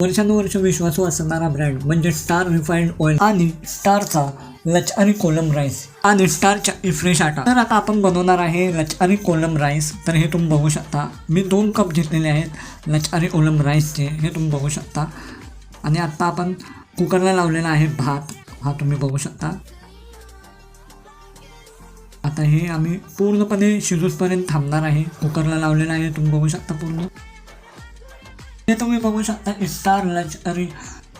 वर्षानुवर्ष विश्वासू असणारा ब्रँड म्हणजे स्टार रिफाइंड ऑइल आणि स्टारचा लचआनी कोलम राईस आणि स्टारच्या फ्रेश आटा। तर आता आपण बनवणार आहे लचआनी कोलम राईस। तर हे तुम्ही बघू शकता, मी 2 कप घेतलेले आहेत लचआनी कोलम राईसचे, हे तुम्ही बघू शकता। आणि आता आपण कुकरला लावलेला आहे भात, हा तुम्ही बघू शकता। आता हे आम्ही पूर्णपणे शिजूपर्यंत थांबणार आहे। कुकरला लावलेला आहे, तुम्ही बघू शकता पूर्ण। हे तुम्ही बघू शकता स्टार लचआनी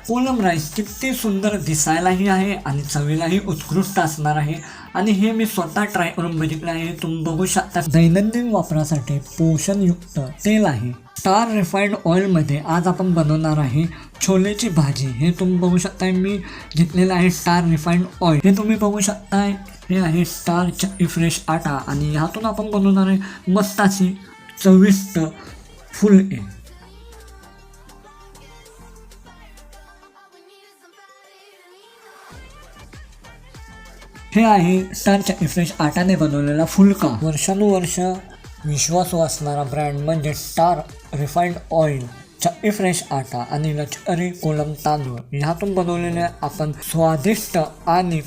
कोलम राईस किती सुंदर दिसायलाही आहे आणि चवीलाही उत्कृष्ट असणार आहे। आणि हे मी स्वतः ट्राय करून बघितलं आहे, तुम्ही बघू शकता। दैनंदिन वापरासाठी पोषणयुक्त तेल आहे। स्टार रिफाइंड ऑइलमध्ये आज आपण बनवणार आहे छोलेची भाजी। हे तुम्ही बघू शकताय, मी घेतलेलं आहे स्टार रिफाइंड ऑइल। हे तुम्ही बघू शकताय, हे आहे स्टारचा फ्रेश आटा आणि ह्यातून आपण बनवणार आहे मस्त अशी चविष्ट फुलके। हे आहे स्टारच्या फ्रेश आटाने बनवलेला फुलका। वर्षानुवर्ष विश्वासू असणारा ब्रँड म्हणजे स्टार रिफाइंड ऑइलचा फ्रेश आटा आणि लचआनी कोलम तांदूळ ह्यातून बनवलेले आपण स्वादिष्ट आणि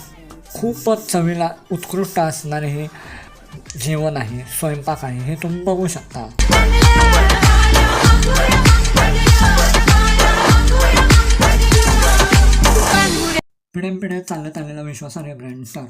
खूपच चवीला उत्कृष्ट असणारे हे जेवण आहे, स्वयंपाक आहे, हे तुम्ही बघू शकता। पिढ्यानपिढ्या चालत आलेला विश्वासार्ह ब्रँड स्टार।